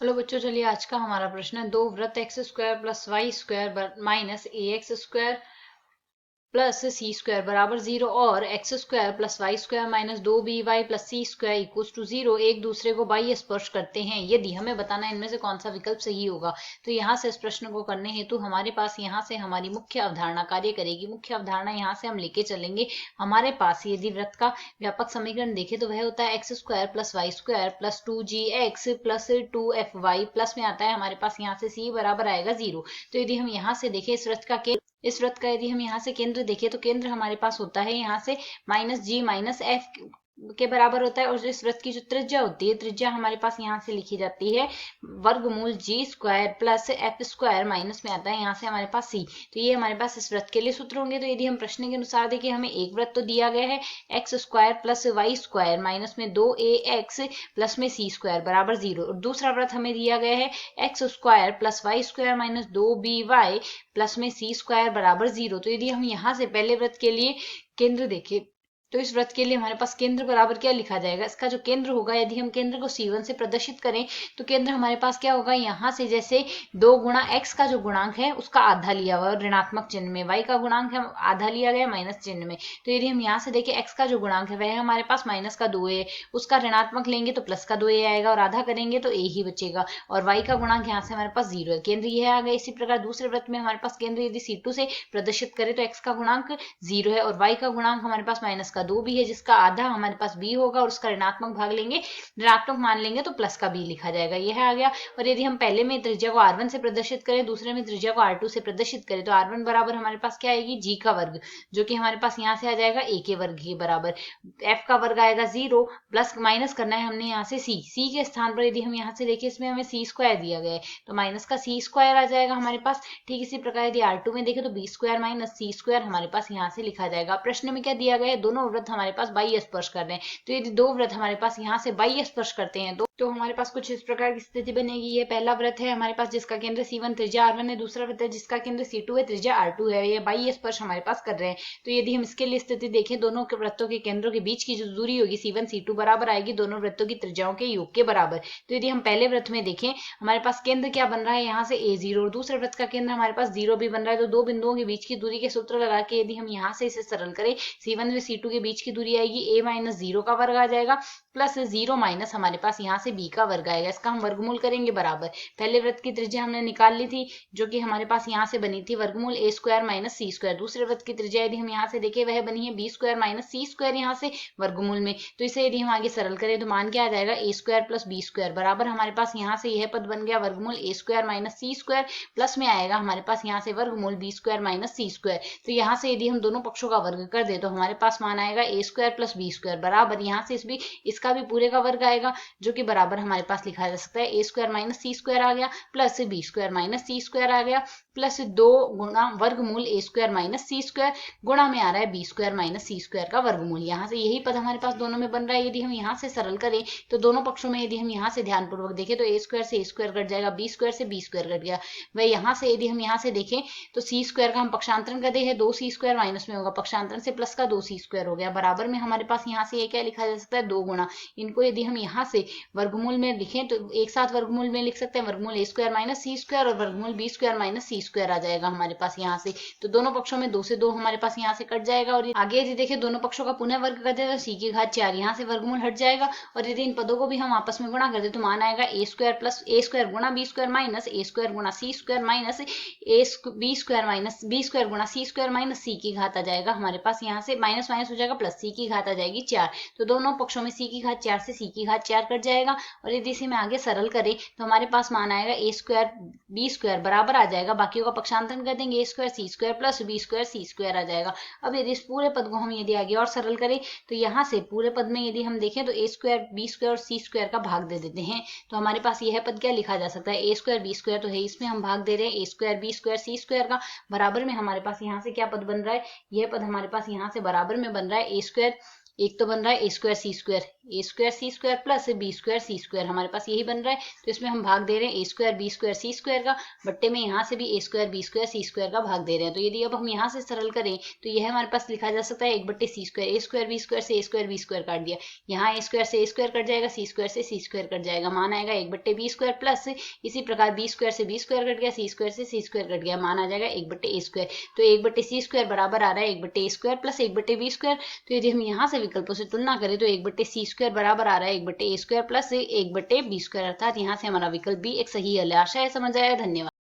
Hello बच्चों, चलिए आज का हमारा प्रश्न है। दो वृत्त X square plus Y square minus A X square plus C square बराबर 0 और X square plus Y square minus 2b y plus C square equals two 0 एक दूसरे को बाह्य स्पर्श करते हैं। यदि हमें बताना है इनमें से कौन सा विकल्प सही होगा, तो यहाँ से इस प्रश्न को करने हेतु हमारे पास यहाँ से हमारी मुख्य अवधारणा कार्य करेगी। मुख्य अवधारणा यहाँ से हम लेके चलेंगे। हमारे पास यदि वृत्त का व्यापक समीकरण देखे तो वह होता है x square plus Y square plus 2gx plus 2fy plus में आता है हमारे पास यहाँ से c बराबर आएगा 0। तो यदि हम यहाँ से देखें इस वृत्त का यदि हम यहाँ से केंद्र देखें तो केंद्र हमारे पास होता है यहाँ से माइनस जी माइनस एफ के बराबर होता है। और इस वृत्त की जो त्रिज्या होती है, त्रिज्या हमारे पास यहाँ से लिखी जाती है वर्गमूल G square plus F square minus में आता है यहाँ से हमारे पास सी। तो ये हमारे पास इस वृत्त के लिए सूत्र होंगे। तो यदि हम प्रश्न के अनुसार देखें, हमें एक वृत्त तो दिया गया है x square plus Y square minus में 2ax प्लस में सी स्क्वायर बराबर 0, और दूसरा वृत्त हमें दिया गया है x square plus Y square minus 2by plus में सी स्क्वायर बराबर 0। तो यदि हम यहाँ से पहले वृत्त के लिए केंद्र देखें तो इस वृत्त के लिए हमारे पास केंद्र बराबर क्या लिखा जाएगा, इसका जो केंद्र होगा, यदि हम केंद्र को C1 से प्रदर्शित करें तो केंद्र हमारे पास क्या होगा, यहाँ से जैसे 2 गुणा x का जो गुणांक है उसका आधा लिया हुआ है ऋणात्मक चिन्ह में, y का गुणांक है आधा लिया गया माइनस चिन्ह में। तो यदि हम यहाँ से देखें x का जो गुणांक है वह हमारे पास माइनस का 2a, उसका ऋणात्मक लेंगे तो प्लस का 2a आएगा और आधा करेंगे तो a ही बचेगा, और y का गुणांक यहाँ से हमारे पास 0 है। केंद्र यह आ गया। इसी प्रकार दूसरे वृत्त में हमारे पास केंद्र यदि C2 से प्रदर्शित करें तो x का गुणांक 0 है और y का गुणांक हमारे पास माइनस का 2 भी है, जिसका आधा हमारे पास b होगा और उसका ऋणात्मक भाग लेंगे, ऋणात्मक मान लेंगे तो प्लस का b लिखा जाएगा। यह आ गया। और यदि हम पहले में त्रिज्या को r1 से प्रदर्शित करें, दूसरे में त्रिज्या को r2 से प्रदर्शित करें तो r1 बराबर हमारे पास क्या आएगी, g का वर्ग, जो कि हमारे पास यहाँ से आ जाएगा a के वर्ग के बराबर। f का वर्ग आएगा 0, प्लस माइनस करना है हमने यहाँ से c के स्थान पर यदि हम यहाँ से देखें, इसमें हमें c स्क्वायर दिया गया है तो माइनस का c स्क्वायर आ जाएगा हमारे पास। ठीक इसी प्रकार यदि r2 में देखें तो b square minus c square हमारे पास यहाँ से लिखा जाएगा। प्रश्न में क्या दिया गया है, दोनों वृत्त हमारे पास बाह्य स्पर्श कर रहे हैं। तो यदि दो वृत्त हमारे पास यहाँ से बाह्य स्पर्श करते हैं तो हमारे पास कुछ इस प्रकार की स्थिति बनेगी। ये पहला वृत्त है हमारे पास जिसका केंद्र C1 त्रिज्या R1 है, दूसरा वृत्त है जिसका केंद्र C2 है त्रिज्या R2 है। ये बाह्य स्पर्श हमारे पास कर रहे हैं। तो यदि हम इसके लिए स्थिति देखें, दोनों के वृत्तों के केंद्रों के बीच की जो दूरी होगी C1 C2 बराबर आएगी दोनों वृत्तों की त्रिज्याओं के योग के बराबर। तो यदि हम पहले वृत्त में देखें, हमारे पास केंद्र क्या बन रहा है यहाँ से a0, और दूसरे वृत्त का केंद्र हमारे पास 0 भी बन रहा है। तो दो बिंदुओं के बीच की दूरी के सूत्र लगा के यदि हम यहाँ से इसे सरल करें, C1 से C2 के बीच की दूरी आएगी a माइनस 0 का वर्ग आ जाएगा प्लस 0 माइनस हमारे पास यहाँ से b का वर्ग आएगा। इसका हम वर्गमूल करेंगे बराबर। पहले वृत्त की त्रिज्या हमने निकाल ली थी जो कि हमारे पास यहाँ से बनी थी वर्गमूल a square minus C square. दूसरे वृत्त की त्रिज्या यदि हम यहाँ से देखें वह बनी है b स्क्वायर माइनस सी स्क्वायर यहाँ से वर्गमूल में। तो इसे यदि हम आगे सरल करें तो मान क्या आ जाएगा, a square plus b square बराबर हमारे पास यहाँ से यह पद बन गया वर्गमूल a square minus C square plus में आएगा हमारे पास यहाँ से वर्गमूल b स्क्वायर माइनस सी स्क्वायर। तो यहाँ से यदि हम दोनों पक्षों का वर्ग कर दे तो हमारे पास मान आएगा a square plus b square बराबर यहाँ से इसका भी पूरे का वर्ग आएगा, जो कि बराबर हमारे पास लिखा जा सकता है a square minus C square आ गया प्लस b स्क्वायर माइनस सी स्क्वायर आ गया प्लस 2 गुणा वर्गमूल a square minus C square गुणा में आ रहा है b स्क्वायर माइनस सी स्क्वायर का वर्गमूल। यहाँ से यही पद हमारे पास दोनों में बन रहा है। यदि हम यहाँ से सरल करें तो दोनों पक्षों में यदि हम यहाँ से ध्यानपूर्वक देखें तो a स्क्वायर से a स्क्वायर कट जाएगा, b स्क्वायर से b स्क्वायर कट गया। वह यहाँ से यदि हम यहाँ से देखें तो c स्क्वायर का हम पक्षांतरण कर दे है 2c स्क्वायर माइनस में होगा, पक्षांतरण से प्लस का 2c स्क्वायर हो गया बराबर में हमारे पास यहाँ से ये क्या लिखा जा सकता है 2 गुणा। इनको यदि हम यहाँ से वर्गमूल में लिखें तो एक साथ वर्गमूल में लिख सकते हैं वर्गमूल a square minus C square और वर्गमूल b स्क्वायर माइनस सी स्क्वायर आ जाएगा हमारे पास यहाँ से। तो दोनों पक्षों में 2 से 2 हमारे पास यहाँ से कट जाएगा। और आगे यदि देखें दोनों पक्षों का पुनः वर्ग कर दे तो c की घात 4 यहाँ से वर्गमूल हट जाएगा। और यदि इन पदों को भी हम आपस में गुणा कर दे तो मान आएगा a square plus a square गुणा b square minus a square गुणा c square minus b square minus b square गुणा c स्क्वायर माइनस c की घात आ जाएगा हमारे पास यहाँ से माइनस माइनस हो जाएगा प्लस c की घात आ जाएगी 4। तो दोनों पक्षों में c की घात 4 से c की घात 4 कट जाएगा। और यदि इसे में आगे सरल करें तो हमारे पास मान आएगा a स्क्वायर b स्क्वायर बराबर आ जाएगा, बाकियों का पक्षांतरण कर देंगे a square c square plus b square c square आ जाएगा। अब यदि इस पूरे पद को हम यदि आगे और सरल करें तो यहाँ से पूरे पद में यदि हम देखें तो a स्क्वायर b स्क्वायर और c स्क्वायर का भाग दे देते हैं तो हमारे पास यह पद क्या लिखा जा सकता है, a स्क्वायर b स्क्वायर तो है, इसमें हम भाग दे रहे हैं a square b square c square का बराबर में हमारे पास यहाँ से क्या पद बन रहा है, यह पद हमारे पास यहाँ से बराबर में बन रहा है a स्क्वायर एक तो बन रहा है ए स्क्वायर सी स्क्वायर प्लस बी स्क्वायर सी स्क्वायर, हमारे पास यही बन रहा है। तो इसमें हम भाग दे रहे हैं ए स्क्वायर बी स्क्वायर सी स्क्वायर का, बट्टे में यहाँ से भी ए स्क्वायर बी स्क्वायर सी स्क्वायर का भाग दे रहे हैं। तो यदि अब हम यहाँ से सरल करें तो यह हमारे पास लिखा जा सकता है एक बट्टे सी स्क्वायर, ए स्क्वायर बी स्क्वायर से ए स्क्वायर बी स्क्वायर काट दिया, यहाँ ए स्क्वायर से ए स्क्वायर कट जाएगा, सी स्क्वायर से सी स्क्वायर कट जाएगा, मान आएगा एक बट्टे बी स्क्वायर प्लस इसी प्रकार बी स्क्वायर से बी स्क्वायर कट गया, सी स्क्वायर से सी स्क्वायर कट गया, मान आ जाएगा एक बट्टे ए स्क्वायर। तो एक बट्टे सी स्क्वायर बराबर आ रहा है एक बट्टे ए स्क्वायर प्लस एक बट्टे बी स्क्वायर। तो यदि हम यहाँ से विकल्पों से तुलना करें तो एक बट्टे सी स्क्वायर बराबर आ रहा है एक बट्टे ए स्क्वायर प्लस एक बट्टे बी स्क्वायर, अर्थात यहाँ से हमारा विकल्प भी एक सही हल है। आशा है समझ आया। धन्यवाद।